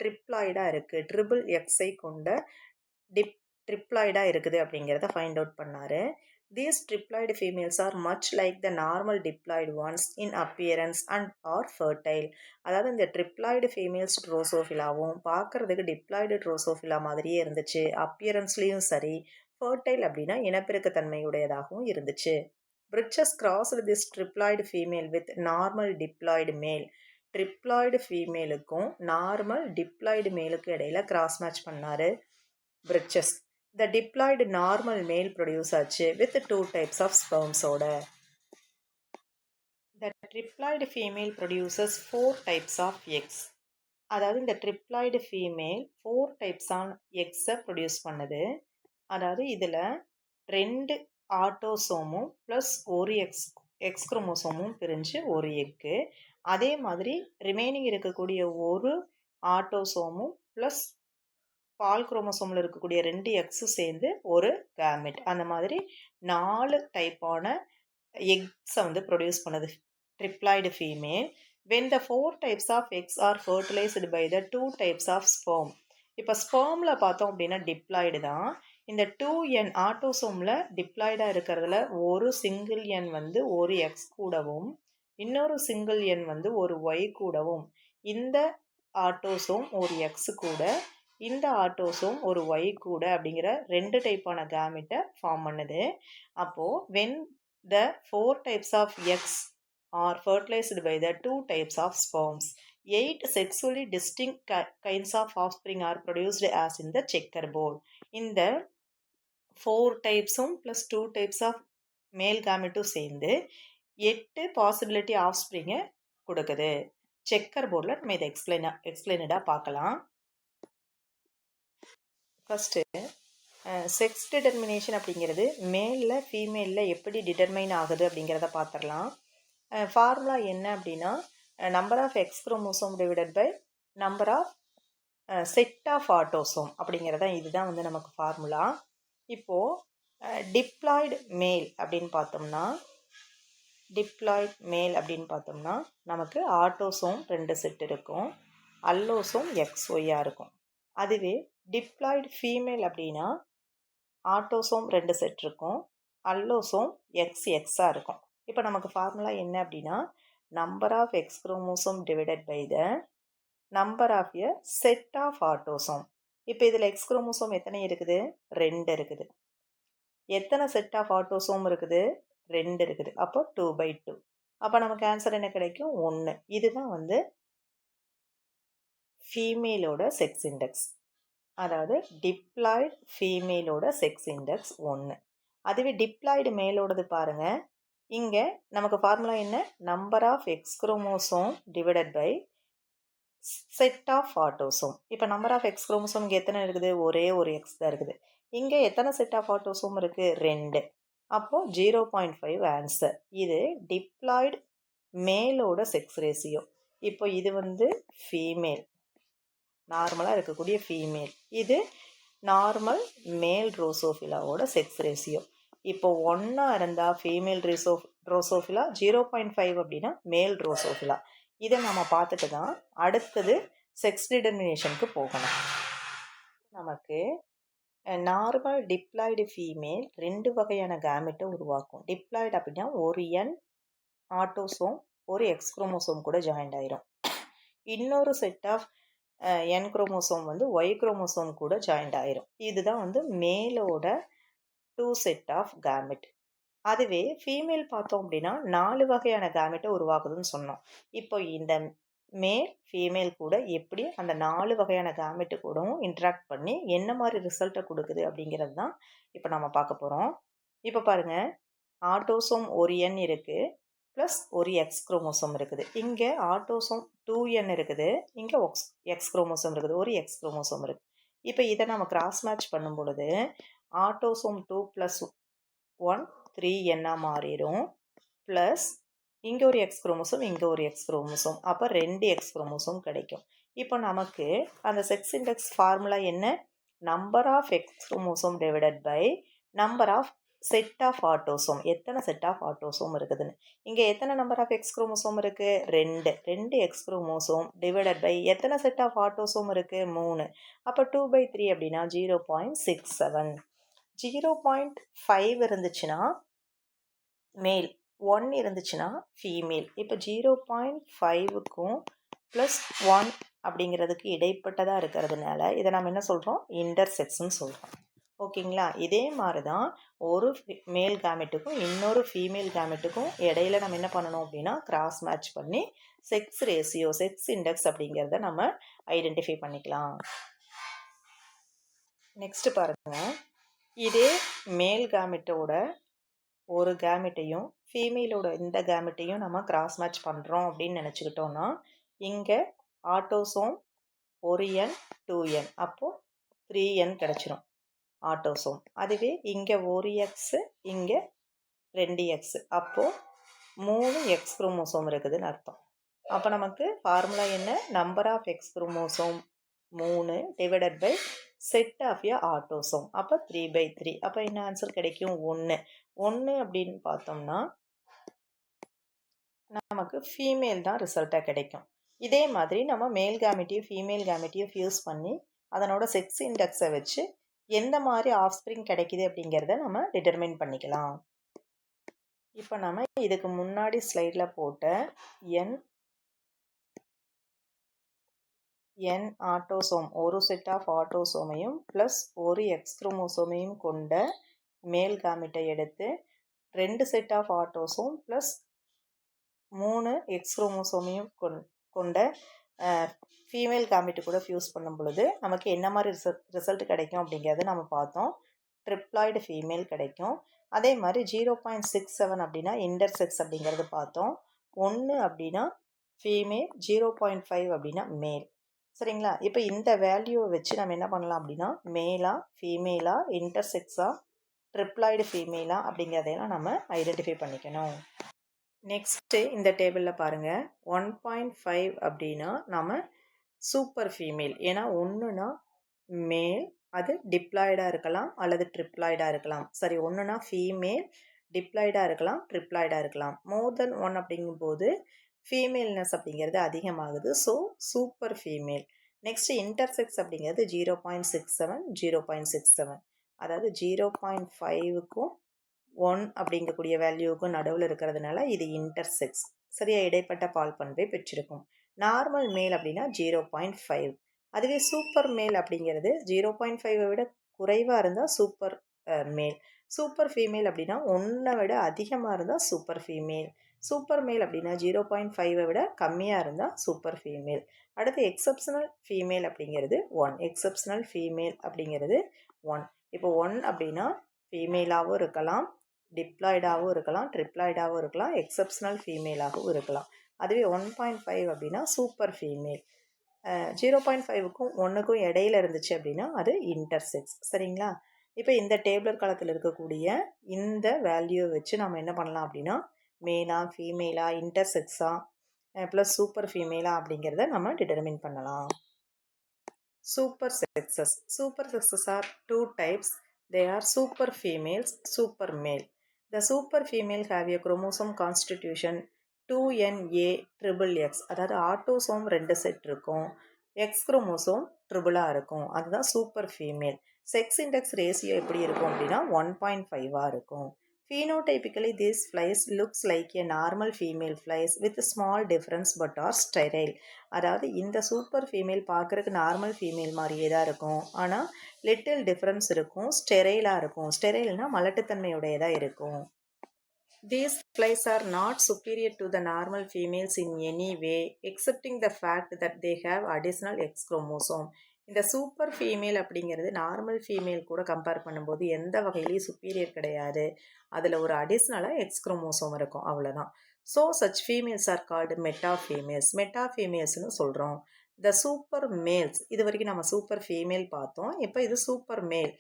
ட்ரிப்ளாய்டாக இருக்குது, ட்ரிபிள் எக்ஸை கொண்ட ட்ரிப்ளாய்டாக இருக்குது அப்படிங்கிறத ஃபைண்ட் அவுட் பண்ணார். These triploid females are much like the normal diploid ones in appearance and are fertile. அதாவது இந்த ட்ரிப்ளாய்டு ஃபீமேல்ஸ் ட்ரோசோஃபிலாவும் பார்க்குறதுக்கு டிப்ளாய்டு ட்ரோசோஃபிலா மாதிரியே இருந்துச்சு. அப்பியரன்ஸ்லேயும் சரி, ஃபர்டைல் அப்படின்னா இனப்பெருக்கத்தன்மையுடையதாகவும் இருந்துச்சு. Bridges crossed this triploid female with normal diploid male. Triploid ஃபீமேலுக்கும் நார்மல் டிப்ளாய்டு மேலுக்கு இடையில கிராஸ் மேட்ச் பண்ணாரு Bridges. The diploid normal male produce ஆச்சு with 2 types of sperms ஓட. The triploid female produces 4 types of eggs. அதாவது இந்த triploid female 4 types of eggs produce பண்ணுது. அதாவது இதில் 2 ஆட்டோசோமும் ப்ளஸ் ஒரு எக்ஸ் குரோமோசோமும் பிரிஞ்சு ஒரு எக்கு, அதே மாதிரி ரிமைனிங் இருக்கக்கூடிய ஒரு ஆட்டோசோமும் ப்ளஸ் பால் குரோமோசோமில் இருக்கக்கூடிய 2 எக்ஸும் சேர்ந்து ஒரு கேமெட். அந்த மாதிரி 4 டைப்பான எக்ஸை வந்து ப்ரொடியூஸ் பண்ணுது triploid female. When the 4 types of eggs are fertilized by the 2 types of sperm. இப்போ ஸ்பெர்மில் பார்த்தோம் அப்படின்னா டிப்ளாய்டு தான். இந்த 2N ஆட்டோசோமில் டிப்ளாய்டாக இருக்கிறதுல ஒரு சிங்கிள் என் வந்து ஒரு எக்ஸ் கூடவும் இன்னொரு சிங்கிள் என் வந்து ஒரு ஒய் கூடவும், இந்த ஆட்டோசோம் ஒரு எக்ஸு கூட இந்த ஆட்டோசோம் ஒரு ஒய் கூட அப்படிங்கிற 2 டைப்பான கேமெட்டை ஃபார்ம் பண்ணுது. அப்போது when the 4 types of eggs are fertilized by the 2 types of sperms, 8 sexually distinct kinds of offspring are produced as in the checkerboard. இந்த 4 typesம் plus 2 types of male gametum சேர்ந்து 8 பாசிபிலிட்டி ஆஃப்ஸ்ப்ரிங்கை கொடுக்குது. செக்கர் போர்டில் நம்ம இதை எக்ஸ்பிளைனடாக பார்க்கலாம். ஃபஸ்ட்டு செக்ஸ் டிட்டர்மினேஷன் அப்படிங்கிறது மேலில் ஃபீமேலில் எப்படி டிட்டர்மைன் ஆகுது அப்படிங்கிறத பார்த்துடலாம். ஃபார்முலா என்ன அப்படின்னா number of X chromosome divided by number of set of autosome அப்படிங்கிறத இதுதான் வந்து நமக்கு ஃபார்முலா. இப்போது டிப்ளாய்டு மேல் அப்படின்னு பார்த்தோம்னா நமக்கு ஆட்டோசோம் 2 செட் இருக்கும், அல்லோசோம் எக்ஸ் ஒய்யாக இருக்கும். அதுவே டிப்ளாய்டு ஃபீமேல் அப்படின்னா ஆட்டோசோம் 2 செட் இருக்கும், அல்லோசோம் எக்ஸாக இருக்கும். இப்போ நமக்கு ஃபார்முலா என்ன அப்படின்னா number of X chromosome divided by the number of a set of autosome. இப்போ இதில் எக்ஸ் குரோமோசோம் எத்தனை இருக்குது? 2 இருக்குது. எத்தனை செட் ஆஃப் ஆட்டோசோம் இருக்குது? 2 இருக்குது. அப்போ 2/2. அப்போ நமக்கு ஆன்சர் என்ன கிடைக்கும்? 1. இதுதான் வந்து ஃபீமேலோட செக்ஸ் இண்டெக்ஸ். அதாவது டிப்ளாய்டு ஃபீமேலோட செக்ஸ் இண்டெக்ஸ் 1. அதுவே டிப்ளாய்டு மேலோடது பாருங்கள், இங்கே நமக்கு ஃபார்முலா என்ன? Number of X chromosome divided by set of autosome. இப்போ நம்பர் ஆஃப் எக்ஸ் குரோமோசோம் இங்கே எத்தனை இருக்குது? ஒரே ஒரு எக்ஸ் தான் இருக்குது. இங்கே எத்தனை செட் ஆஃப் ஆட்டோசோம் இருக்குது? 2. அப்போது 0.5 ஆன்சர். இது டிப்ளாய்டு மேலோட செக்ஸ் ரேசியோ. இப்போ இது வந்து ஃபீமேல், நார்மலாக இருக்கக்கூடிய ஃபீமேல். இது நார்மல் மேல் ட்ரோசோஃபிலாவோட செக்ஸ் ரேசியோ. இப்போ 1 இருந்தால் ஃபீமேல் ட்ரோசோஃபிலா, 0.5 அப்படின்னா மேல் ட்ரோசோஃபிலா. இதை நம்ம பார்த்துட்டு தான் அடுத்தது செக்ஸ் டிட்டர்மினேஷனுக்கு போகணும். நமக்கு நார்மல் டிப்ளாய்டு ஃபீமேல் 2 வகையான கேமெட்டை உருவாக்கும். டிப்ளாய்டு அப்படின்னா ஒரு என் ஆட்டோசோம் ஒரு எக்ஸ் குரோமோசோம் கூட ஜாயிண்ட் ஆயிரும். இன்னொரு செட் ஆஃப் என் குரோமோசோம் வந்து ஒய் குரோமோசோம் கூட ஜாயிண்ட் ஆயிரும். இதுதான் வந்து மேலோட 2 செட் ஆஃப் கேமெட். அதுவே ஃபீமேல் பார்த்தோம் அப்படின்னா 4 வகையான கேமெட்டை உருவாக்குதுன்னு சொன்னோம். இப்போ இந்த மேல் ஃபீமேல் கூட எப்படி அந்த 4 வகையான கேமெட்டு கூடவும் இன்ட்ராக்ட் பண்ணி என்ன மாதிரி ரிசல்ட்டை கொடுக்குது அப்படிங்கிறது தான் இப்போ நம்ம பார்க்க போகிறோம். இப்போ பாருங்க, ஆட்டோசோம் ஒரு என் இருக்குது, ப்ளஸ் ஒரு எக்ஸ் குரோமோசோம் இருக்குது. இங்கே ஆட்டோசோம் 2n இருக்குது, இங்கே எக்ஸ் குரோமோசோம் இருக்குது, ஒரு எக்ஸ் குரோமோசோம் இருக்குது. இப்போ இதை நம்ம கிராஸ் மேட்ச் பண்ணும் பொழுது ஆட்டோசோம் 2 + 1 3n மாறிடும். ப்ளஸ் இங்கே ஒரு எக்ஸ் குரோமோசோம், இங்கே ஒரு எக்ஸ் குரோமோசோம், அப்போ 2 எக்ஸ் குரோமோசோம் கிடைக்கும். இப்போ நமக்கு அந்த செக்ஸ் இண்டெக்ஸ் ஃபார்முலா என்ன? Number of X chromosome divided by number of set of autosome. எத்தனை செட் ஆஃப் ஆட்டோசோம் இருக்குதுன்னு. இங்கே எத்தனை நம்பர் ஆஃப் எக்ஸ் குரோமோசோம் இருக்குது? 2 எக்ஸ் குரோமோசோம் டிவைடட் பை எத்தனை செட் ஆஃப் ஆட்டோசோம் இருக்குது? 3. அப்போ 2/3 அப்படின்னா 0.67. 0.5 இருந்துச்சுன்னா மேல், 1 இருந்துச்சுன்னா ஃபீமேல். இப்போ 0.5க்கும் ப்ளஸ் 1 அப்படிங்கிறதுக்கு இடைப்பட்டதாக இருக்கிறதுனால இதை நம்ம என்ன சொல்கிறோம்? இன்டர்செக்ஸ்ன்னு சொல்கிறோம். ஓகேங்களா? இதே மாதிரி தான் ஒரு மேல் கேமெட்டுக்கும் இன்னொரு ஃபீமேல் கேமெட்டுக்கும் இடையில நம்ம என்ன பண்ணணும் அப்படின்னா கிராஸ் மேட்ச் பண்ணி செக்ஸ் ரேஷியோ, செக்ஸ் இண்டெக்ஸ் அப்படிங்கிறத நம்ம ஐடென்டிஃபை பண்ணிக்கலாம். நெக்ஸ்ட் பாருங்க, இதே மேல் கேமெட்டோட ஒரு கேமெட்டையும் ஃபீமேலோட இந்த கேமெட்டையும் நம்ம கிராஸ் மேட்ச் பண்ணுறோம் அப்படின்னு நினச்சிக்கிட்டோன்னா இங்கே ஆட்டோசோம் ஒரு என் 2n, அப்போது 3n கிடச்சிரும் ஆட்டோசோம். அதுவே இங்கே ஒரு எக்ஸு, இங்கே 2 எக்ஸு, அப்போது 3 எக்ஸ் குரோமோசோம் இருக்குதுன்னு அர்த்தம். அப்போ நமக்கு ஃபார்முலா என்ன? Number of X chromosome 3 divided by set of a autosome, அப்போ 3/3. அப்போ என்ன ஆன்சர் கிடைக்கும்? 1 அப்படின்னு பார்த்தோம்னா நமக்கு ஃபீமேல் தான் ரிசல்ட்டாக கிடைக்கும். இதே மாதிரி நம்ம மேல் கேமெட்டையும் ஃபீமேல் கேமெட்டையும் ஃபியூஸ் பண்ணி அதனோட செக்ஸ் இண்டெக்ஸை வச்சு எந்த மாதிரி ஆஃப்ஸ்ப்ரிங் கிடைக்குது அப்படிங்கிறத நம்ம டிட்டர்மைன் பண்ணிக்கலாம். இப்போ நம்ம இதுக்கு முன்னாடி ஸ்லைடில் போட்ட என் ஆட்டோசோம், ஒரு செட் ஆஃப் ஆட்டோசோமையும் ப்ளஸ் ஒரு எக்ஸ் குரோமோசோமையும் கொண்ட மேல் கேமெட்டை எடுத்து 2 set of autosome plus 3 X குரோமோசோமையும் கொண்ட ஃபீமேல் கேமெட்டு கூட ஃபியூஸ் பண்ணும் பொழுது நமக்கு என்ன மாதிரி ரிசல்ட் கிடைக்கும் அப்படிங்கிறத நம்ம பார்த்தோம். ட்ரிப்ளாய்டு ஃபீமேல் கிடைக்கும். அதே மாதிரி 0.67 அப்படின்னா இன்டர்செக்ஸ் அப்படிங்கிறது பார்த்தோம். 1 அப்படின்னா ஃபீமேல், 0.5 அப்படின்னா மேல். சரிங்களா? இப்போ இந்த வேல்யூவை வச்சு நம்ம என்ன பண்ணலாம் அப்படின்னா மேலா ஃபீமேலா இன்டர்செக்ஸா ட்ரிப்ளாய்டு ஃபீமேலா அப்படிங்கிறதையெல்லாம் நம்ம ஐடென்டிஃபை பண்ணிக்கணும். நெக்ஸ்ட்டு இந்த டேபிளில் பாருங்கள், 1.5 அப்படின்னா நம்ம சூப்பர் ஃபீமேல். ஏன்னா 1னா மேல், அது டிப்ளாய்டாக இருக்கலாம் அல்லது ட்ரிப்ளாய்டாக இருக்கலாம். சரி, 1னா ஃபீமேல், டிப்ளாய்டாக இருக்கலாம், ட்ரிப்ளாய்டாக இருக்கலாம். மோர் தென் 1 அப்படிங்கும்போது ஃபீமேல்னஸ் அப்படிங்கிறது அதிகமாகுது. So super female. Next intersex அப்படிங்கிறது 0.67, 0.67. அதாவது 0.5க்கும் 1 அப்படிங்கக்கூடிய வேல்யூவுக்கும் நடுவில் இருக்கிறதுனால இது இன்டர்செக்ஸ். சரியா இடைப்பட்ட பால் பண்பை பெற்றிருக்கும். நார்மல் மேல் அப்படின்னா 0.5. அதுவே சூப்பர் மேல் அப்படிங்கிறது 0.5 விட குறைவாக இருந்தால் சூப்பர் மேல். சூப்பர் ஃபீமேல் அப்படின்னா 1 விட அதிகமாக இருந்தால் சூப்பர் ஃபீமேல். சூப்பர் மேல் அப்படின்னா 0.5 விட கம்மியாக இருந்தால் சூப்பர் ஃபீமேல். அடுத்து எக்ஸப்ஷனல் ஃபீமேல் அப்படிங்கிறது 1. எக்ஸப்ஷனல் ஃபீமேல் அப்படிங்கிறது 1. இப்போ 1 அப்படின்னா ஃபீமேலாகவும் இருக்கலாம், டிப்ளாய்டாகவும் இருக்கலாம், ட்ரிப்ளாய்டாகவும் இருக்கலாம், எக்ஸப்ஷனல் ஃபீமேலாகவும் இருக்கலாம். அதுவே 1.5 அப்படின்னா சூப்பர் ஃபீமேல். 0.5க்கும் 1க்கும் இடையில இருந்துச்சு அப்படின்னா அது இன்டர்செக்ஸ். சரிங்களா? இப்போ இந்த டேபிளர் காலத்தில் இருக்கக்கூடிய இந்த வேல்யூவை வச்சு நம்ம என்ன பண்ணலாம் அப்படின்னா மேலா ஃபீமேலா இன்டர்செக்ஸா ப்ளஸ் சூப்பர் ஃபீமேலா அப்படிங்கிறத நம்ம டிட்டர்மின் பண்ணலாம். Super sexes. Super sexes are 2 types. They are super females, super male. The super female have a chromosome constitution 2NA XXX. அதாவது ஆட்டோசோம் 2 செட் இருக்கும், எக்ஸ் குரோமோசோம் ட்ரிபிளாக இருக்கும். அதுதான் super female. Sex index ratio எப்படி இருக்கும் அப்படின்னா 1.5 இருக்கும். Phenotypically, these flies looks like a normal female flies with a small difference but are sterile. அதாவது இந்த சூப்பர் ஃபீமேல் பார்க்குறதுக்கு நார்மல் ஃபீமேல் மாதிரியே தான் இருக்கும். ஆனால் லிட்டில் டிஃப்ரென்ஸ் இருக்கும், ஸ்டெரைலாக இருக்கும். ஸ்டெரைல்னால் மலட்டுத்தன்மையுடையதாக இருக்கும். These flies are not superior to the normal females in any way, excepting the fact that they have additional X chromosome. இந்த சூப்பர் ஃபீமேல் அப்படிங்கிறது நார்மல் ஃபீமேல் கூட கம்பேர் பண்ணும்போது எந்த வகையிலையும் சுப்பீரியர் கிடையாது. அதில் ஒரு அடிஷ்னலாக எக்ஸ் குரோமோசோம் இருக்கும், அவ்வளோதான். So such females are called meta females. Meta ஃபீமேல்ஸ்னு சொல்கிறோம். த சூப்பர் மேல்ஸ், இது வரைக்கும் நம்ம சூப்பர் ஃபீமேல் பார்த்தோம். இப்போ இது சூப்பர் மேல்.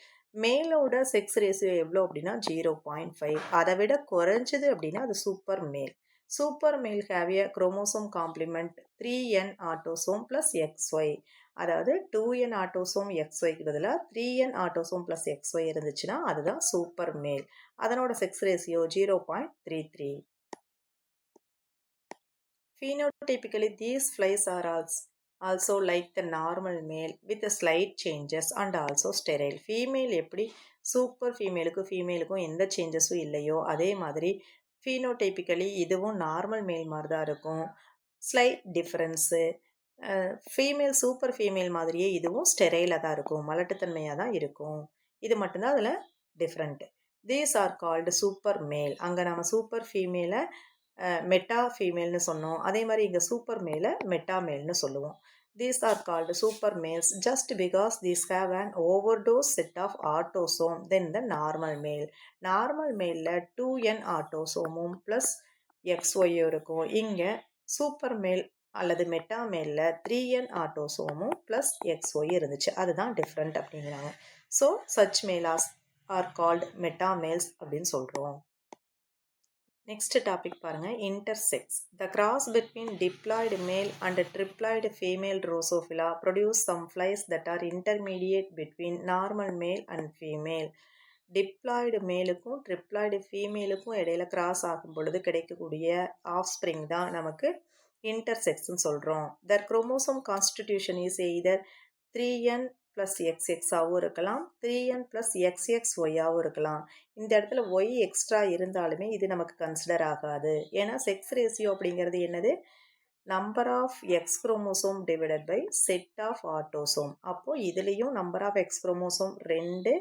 மேலோட செக்ஸ் ரேஷியோ எவ்வளோ அப்படின்னா 0.5. அதை விட குறைஞ்சது அப்படின்னா அது super male. Super male have a chromosome complement 3n autosome plus XY. அதாவது 2n ஆட்டோசோம் XYக்கு பதிலாக 3n ஆட்டோசோம் ப்ளஸ் XY இருந்துச்சுன்னா அதுதான் சூப்பர் மேல். அதனோட sex ratio 0.33. Phenotypically, these flies are also like the normal male with a slight changes and also sterile. Female எப்படி சூப்பர் ஃபீமேலுக்கும் எந்த சேஞ்சஸும் இல்லையோ அதே மாதிரி ஃபீனோடைப்பிக்கலி இதுவும் நார்மல் மேல் மாதிரி தான் இருக்கும். Slight difference, female super female மாதிரியே இதுவும் ஸ்டெரைலாக தான் இருக்கும், மலட்டுத்தன்மையாக தான் இருக்கும். இது மட்டும்தான் அதில் different. These are called super மேல். அங்கே நம்ம சூப்பர் ஃபீமேலை மெட்டா ஃபீமேல்னு சொன்னோம். அதே மாதிரி இங்கே சூப்பர் மேலை மெட்டா மேல்னு சொல்லுவோம். These are called super males just because these have an overdose set of autosome than the normal male. Normal male 2n autosome plus XY இருக்கும். இங்கே சூப்பர் மேல் அல்லது மெட்டா மேலில் 3n ஆட்டோசோமும் ப்ளஸ் XY இருந்துச்சு. அதுதான் டிஃப்ரெண்ட் அப்படிங்கிறாங்க. So such males are called meta males அப்படின்னு சொல்கிறோம். நெக்ஸ்ட் டாபிக் பாருங்க, intersex. The cross between diploid male and triploid female Drosophila produce some flies that are intermediate between normal male and female. Diploid மேலுக்கும் ட்ரிப்ளாய்டு ஃபீமேலுக்கும் இடையில கிராஸ் ஆகும் பொழுது கிடைக்கக்கூடிய ஆஃப்ஸ்பிரிங் தான் நமக்கு இன்டர்செக்ஸ்ன்னு சொல்கிறோம். Their chromosome constitution is either 3n plus XXஆகவும் இருக்கலாம், 3n ப்ளஸ் XXYஆகவும் இருக்கலாம். இந்த இடத்துல ஒய் எக்ஸ்ட்ரா இருந்தாலுமே இது நமக்கு கன்சிடர் ஆகாது. ஏன்னா செக்ஸ் ரேஷியோ அப்படிங்கிறது என்னது, number of X chromosome divided by set of autosome. அப்போது இதுலேயும் number of X chromosome 2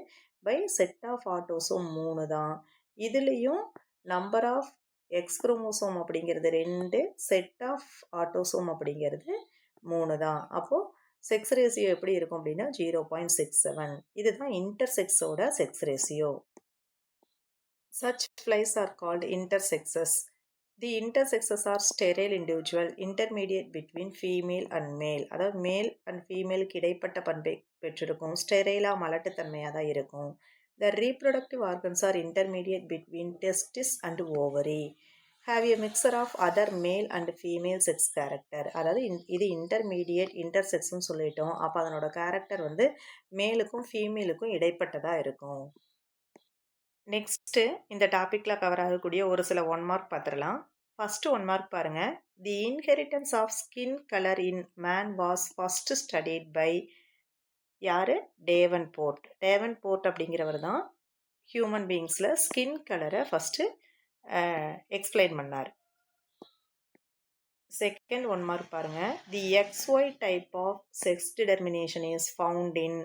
by set of autosome 3 தான். இதுலேயும் நம்பர் ஆஃப் எக்ஸ் குரோமோசோம் அப்படிங்கிறது 2, செட் ஆஃப் ஆட்டோசோம் அப்படிங்கிறது 3 தான். அப்போது செக்ஸ் ரேஷியோ எப்படி இருக்கும் அப்படின்னா 0.67. இதுதான் இன்டர்செக்ஸோட sex ratio. Such flies are called intersexes. The intersexes are sterile individual intermediate between female and male. அதாவது மேல் அண்ட் ஃபீமேலுக்கு இடைப்பட்ட பண்பை பெற்றிருக்கும், ஸ்டெரைலாக மலட்டுத்தன்மையாக தான் இருக்கும். The reproductive organs are intermediate between testis and ovary. Have a mixture of other male and female sex character. அதாவது இது இன்டர்மீடியேட் இன்டர்செக்ஸ்ன்னு சொல்லிட்டோம். அப்போ அதனோட கேரக்டர் வந்து மேலுக்கும் ஃபீமேலுக்கும் இடைப்பட்டதாக இருக்கும். நெக்ஸ்ட்டு இந்த டாப்பிக்கில் கவர் ஆகக்கூடிய ஒரு சில 1 மார்க் பார்த்துடலாம். ஃபஸ்ட்டு 1 மார்க் பாருங்கள். The inheritance of skin colour in man was first studied by யார்? டேவன்போர்ட். டேவன்போர்ட் அப்படிங்கிறவர் தான் ஹியூமன் பீயிங்ஸில் ஸ்கின் கலரை ஃபஸ்ட்டு எக்ஸ்பிளைன் பண்ணார். செகண்ட் 1 மார்க் பாருங்கள். The XY type of sex determination is found in.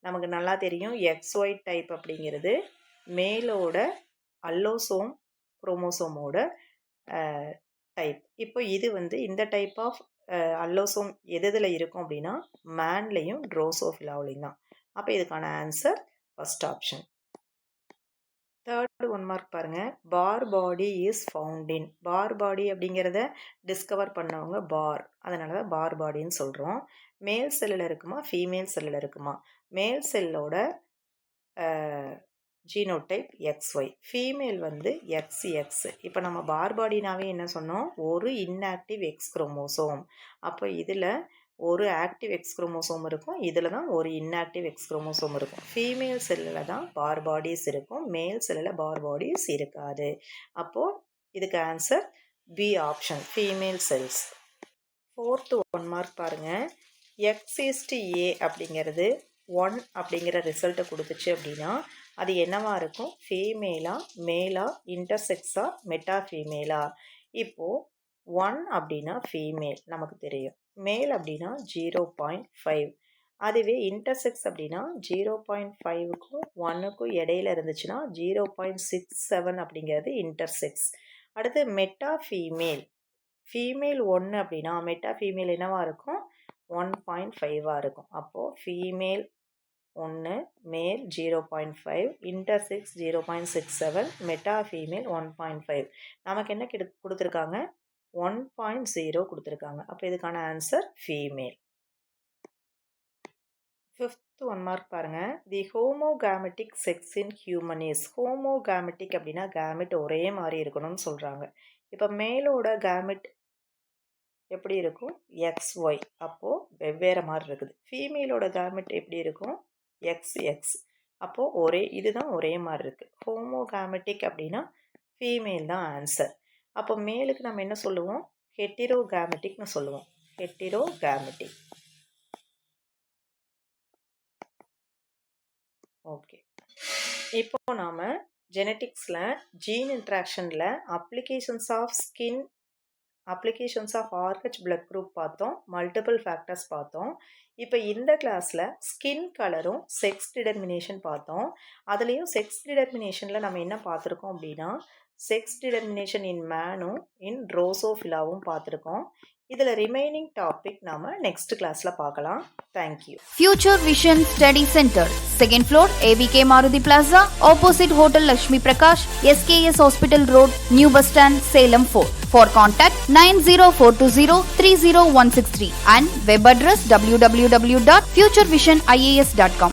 நமக்கு நல்லா தெரியும் XY டைப் அப்படிங்கிறது மேலோட அல்லோசோம் குரோமோசோமோட டைப். இப்போ இது வந்து இந்த டைப் ஆஃப் அல்லோசோம் எதில் இருக்கும் அப்படின்னா மேன்லேயும் ட்ரோசோஃபிலாவிலையும் தான். அப்போ இதுக்கான answer first option. Third 1 mark பாருங்கள். பார் பாடி இஸ் ஃபவுண்ட் இன். பார் பாடி அப்படிங்கிறத டிஸ்கவர் பண்ணவங்க பார், அதனால தான் பார் பாடின்னு சொல்கிறோம். மேல் செல்லில் இருக்குமா ஃபீமேல் செல்லில் இருக்குமா? மேல் செல்லோட ஜீனோடைப் XY, ஃபீமேல் வந்து XX. இப்போ நம்ம பார் பாடினாவே என்ன சொன்னோம், ஒரு இன்ஆக்டிவ் எக்ஸ் குரோமோசோம். அப்போ இதில் ஒரு ஆக்டிவ் எக்ஸ் குரோமோசோம் இருக்கும், இதில் தான் ஒரு இன்ஆக்டிவ் எக்ஸ் குரோமோசோம் இருக்கும். ஃபீமேல் செல்லில் தான் பார் பாடிஸ் இருக்கும், மேல் செல்லில் பார் பாடிஸ் இருக்காது. அப்போது இதுக்கு answer B option, female cells. Fourth 1 mark பாருங்கள். எக்ஸ் ஈஸ்ட் ஏ அப்படிங்கிறது 1 அப்படிங்கிற ரிசல்ட்டை கொடுத்துச்சு அப்படின்னா அது என்னவா இருக்கும்? ஃபீமேலா, மேலா, இன்டர்செக்ஸா, மெட்டா ஃபீமேலா? இப்போது 1 அப்படின்னா ஃபீமேல் நமக்கு தெரியும், மேல் அப்படின்னா 0.5, அதுவே இன்டர்செக்ஸ் அப்படின்னா 0.5க்கும் 1க்கும் இடையில இருந்துச்சுன்னா 0.67 அப்படிங்கிறது இன்டர்செக்ஸ். அடுத்து மெட்டா ஃபீமேல், ஃபீமேல் 1 அப்படின்னா மெட்டா ஃபீமேல் என்னவா இருக்கும்? 1.5 இருக்கும். அப்போது ஃபீமேல் 1, மேல் 0.5, இன்டர்செக்ஸ் 0.67, மெட்டா ஃபீமேல் 1.5. நமக்கு என்ன கொடுத்துருக்காங்க? 1.0 கொடுத்துருக்காங்க. அப்போ இதுக்கான ஆன்சர் ஃபீமேல். 5th 1 மார்க் பாருங்க. தி ஹோமோகாமெட்டிக் செக்ஸ் இன் ஹியூமன் இஸ். ஹோமோகாமெட்டிக் அப்படின்னா கேமெட் ஒரே மாதிரி இருக்கணும்னு சொல்கிறாங்க. இப்போ மேலோட கேமெட் எப்படி இருக்கும்? XY, அப்போது வெவ்வேறு மாதிரி இருக்குது. ஃபீமேலோட கேமெட் எப்படி இருக்கும்? XX, அப்போது இதுதான் ஒரே மாதிரி இருக்குது. ஹோமோகாமெட்டிக் அப்படின்னா ஃபீமேல் தான் ஆன்சர். அப்போ மேலுக்கு நம்ம என்ன சொல்லுவோம்? ஹெட்டிரோகாமெட்டிக்னு சொல்லுவோம். ஹெட்டிரோகாமெட்டிக். ஓகே, இப்போ நாம் ஜெனட்டிக்ஸில் ஜீன் இன்ட்ராக்ஷனில் applications of RH blood group பார்த்தோம், மல்டிபிள் ஃபேக்டர்ஸ் பார்த்தோம். இப்போ இந்த கிளாஸில் ஸ்கின் கலரும் செக்ஸ் டிடர்மினேஷன் பார்த்தோம். அதுலேயும் செக்ஸ் டிடர்மினேஷனில் நம்ம என்ன பார்த்துருக்கோம் அப்படின்னா செக்ஸ் டிடர்மினேஷன் இன் மேனும் இன் ட்ரோசோஃபிலாவும் பார்த்துருக்கோம். இதில் ரிமைனிங் டாபிக் நாம் நெக்ஸ்ட் கிளாஸில் பார்க்கலாம். Thank you. Future vision study centre, 2nd floor, AVK Maruti Plaza, opposite Hotel Lakshmi Prakash, SKS Hospital Road, New Bus Stand, Salem 4. For contact 90420 30163 and web address www.futurevisionias.com.